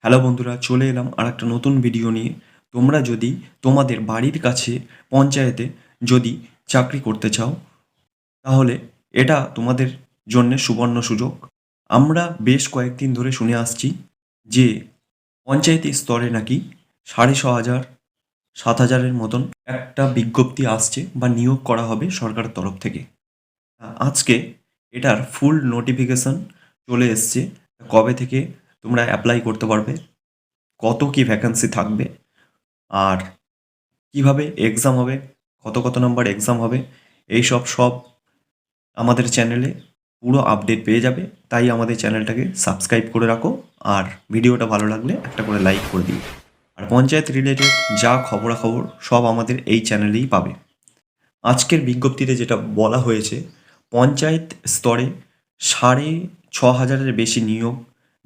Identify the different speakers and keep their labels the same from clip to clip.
Speaker 1: Hello বন্ধুরা, চলে এলাম আর একটা নতুন ভিডিও নিয়ে। তোমরা যদি তোমাদের বাড়ির কাছে পঞ্চায়েতে যদি চাকরি করতে চাও, তাহলে এটা তোমাদের জন্য সুবর্ণ সুযোগ। আমরা বেশ কয়েকদিন ধরে শুনে আসছি যে পঞ্চায়েত স্তরে নাকি 6,500 7,000-এর মতন একটা বিজ্ঞপ্তি আসছে বা নিয়োগ করা হবে সরকারের তরফ থেকে। আজকে এটার ফুল নোটিফিকেশন চলে এসছে। কবে থেকে তোমরা অ্যাপ্লাই করতে পারবে, কত কি ভ্যাকেন্সি থাকবে, আর কিভাবে এক্সাম হবে, কত কত নাম্বার এক্সাম হবে, সব আমাদের চ্যানেলে পুরো আপডেট পেয়ে যাবে। তাই আমাদের চ্যানেলটাকে সাবস্ক্রাইব করে রাখো, আর ভিডিওটা ভালো লাগলে একটা করে লাইক করে দিও। আর পঞ্চায়েত রিলেটেড যা খবরাখবর সব আমাদের এই চ্যানেলেই পাবে। আজকের বিজ্ঞপ্তিতে যেটা বলা হয়েছে, পঞ্চায়েত স্তরে 6,500-এর বেশি নিয়োগ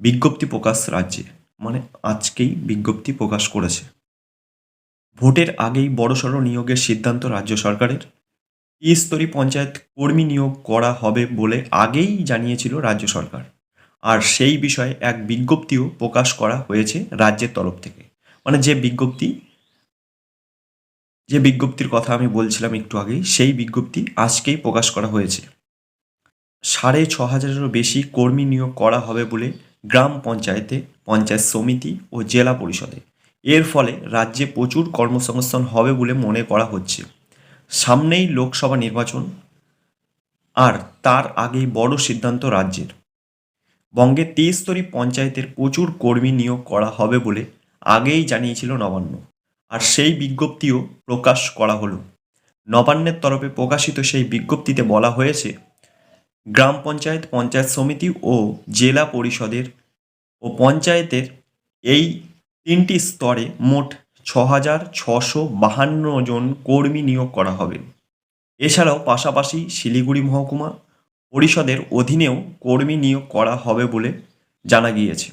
Speaker 1: বিজ্ঞপ্তি প্রকাশ রাজ্যে, মানে আজকেই বিজ্ঞপ্তি প্রকাশ করেছে। ভোটের আগেই বড়সড় নিয়োগের সিদ্ধান্ত রাজ্য সরকারের। ত্রিস্তরী পঞ্চায়েত কর্মী নিয়োগ করা হবে বলে আগেই জানিয়েছিল রাজ্য সরকার, আর সেই বিষয়ে এক বিজ্ঞপ্তিও প্রকাশ করা হয়েছে রাজ্যের তরফ থেকে। মানে যে বিজ্ঞপ্তির কথা আমি বলছিলাম একটু আগেই, সেই বিজ্ঞপ্তি আজকেই প্রকাশ করা হয়েছে। 6,500-এরও বেশি কর্মী নিয়োগ করা হবে বলে গ্রাম পঞ্চায়েতে, পঞ্চায়েত সমিতি ও জেলা পরিষদে। এর ফলে রাজ্যে প্রচুর কর্মসংস্থান হবে বলে মনে করা হচ্ছে। সামনেই লোকসভা নির্বাচন, আর তার আগেই বড় সিদ্ধান্ত রাজ্যের। বঙ্গে 23স্তরী পঞ্চায়েতের প্রচুর কর্মী নিয়োগ করা হবে বলে আগেই জানিয়েছিল নবান্ন, আর সেই বিজ্ঞপ্তিও প্রকাশ করা হলো। নবান্নের তরফে প্রকাশিত সেই বিজ্ঞপ্তিতে বলা হয়েছে, গ্রাম পঞ্চায়েত, পঞ্চায়েত সমিতি ও জেলা পরিষদের ও পঞ্চায়েতের এই 3টি স্তরে মোট 6,652 জন কর্মী নিয়োগ করা হবে। এছাড়াও পাশাপাশি শিলিগুড়ি মহকুমা পরিষদের অধীনেও কর্মী নিয়োগ করা হবে বলে জানা গিয়েছে।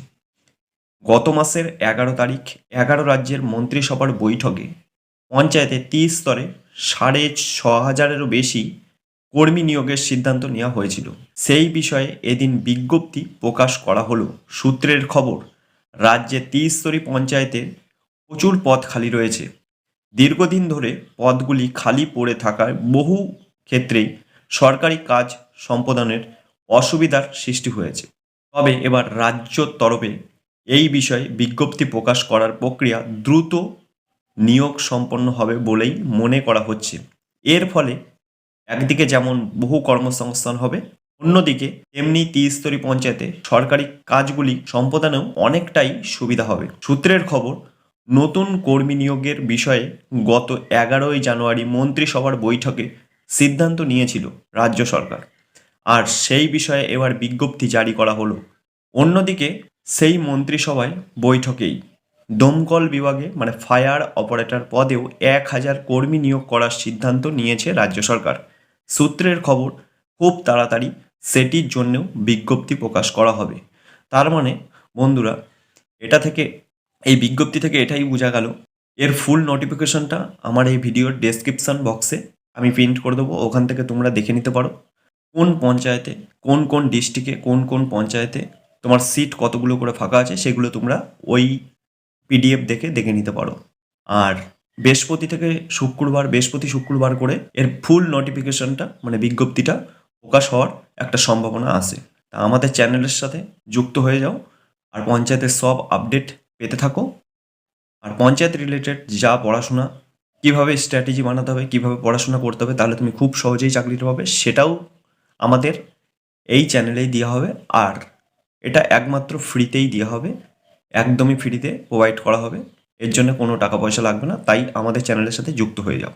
Speaker 1: গত মাসের 11 তারিখ 11 রাজ্যের মন্ত্রিসভার বৈঠকে পঞ্চায়েতে 30 স্তরে 6,500-এরও বেশি কর্মী নিয়োগের সিদ্ধান্ত নেওয়া হয়েছিল। সেই বিষয়ে এদিন বিজ্ঞপ্তি প্রকাশ করা হলো। সূত্রের খবর, রাজ্যে 30স্তরী পঞ্চায়েতে প্রচুর পদ খালি রয়েছে। দীর্ঘদিন ধরে পদগুলি খালি পড়ে থাকায় বহু ক্ষেত্রেই সরকারি কাজ সম্পাদনের অসুবিধার সৃষ্টি হয়েছে। তবে এবার রাজ্য তরফে এই বিষয়ে বিজ্ঞপ্তি প্রকাশ করার প্রক্রিয়া দ্রুত নিয়োগ সম্পন্ন হবে বলেই মনে করা হচ্ছে। এর ফলে একদিকে যেমন বহু কর্মসংস্থান হবে, অন্যদিকে তেমনি ত্রিস্তরী পঞ্চায়েতে সরকারি কাজগুলি সম্পাদনেও অনেকটাই সুবিধা হবে। সূত্রের খবর, নতুন কর্মী নিয়োগের বিষয়ে গত 11ই জানুয়ারি মন্ত্রিসভার বৈঠকে সিদ্ধান্ত নিয়েছিল রাজ্য সরকার, আর সেই বিষয়ে এবার বিজ্ঞপ্তি জারি করা হলো। অন্যদিকে সেই মন্ত্রিসভায় বৈঠকেই দমকল বিভাগে, মানে ফায়ার অপারেটর পদেও 1,000 কর্মী নিয়োগ করার সিদ্ধান্ত নিয়েছে রাজ্য সরকার। সূত্রের খবর, খুব তাড়াতাড়ি সেটির জন্যও বিজ্ঞপ্তি প্রকাশ করা হবে। তার মানে বন্ধুরা, এই বিজ্ঞপ্তি থেকে এটাই বোঝা গেল, এর ফুল নোটিফিকেশনটা আমার এই ভিডিওর ডেসক্রিপশন বক্সে আমি প্রিন্ট করে দেবো। ওখান থেকে তোমরা দেখে নিতে পারো কোন পঞ্চায়েতে, কোন কোন ডিস্ট্রিক্টে, কোন কোন পঞ্চায়েতে তোমার সিট কতগুলো করে ফাঁকা আছে, সেগুলো তোমরা ওই পিডিএফ দেখে নিতে পারো। আর বৃহস্পতি শুক্রবার করে এর ফুল নোটিফিকেশনটা, মানে বিজ্ঞপ্তিটা প্রকাশ হওয়ার একটা সম্ভাবনা আছে। তা আমাদের চ্যানেলের সাথে যুক্ত হয়ে যাও, আর পঞ্চায়েতের সব আপডেট পেতে থাকো। আর পঞ্চায়েত রিলেটেড যা পড়াশোনা, কীভাবে স্ট্র্যাটেজি বানাতে হবে, কীভাবে পড়াশোনা করতে হবে, তাহলে তুমি খুব সহজেই চাকরিটা পাবে, সেটাও আমাদের এই চ্যানেলেই দেওয়া হবে। আর এটা একমাত্র ফ্রিতেই দেওয়া হবে, একদমই ফ্রিতে প্রোভাইড করা হবে। এর জন্য কোনো টাকা পয়সা লাগবে না, তাই আমাদের চ্যানেলের সাথে যুক্ত হয়ে যাও।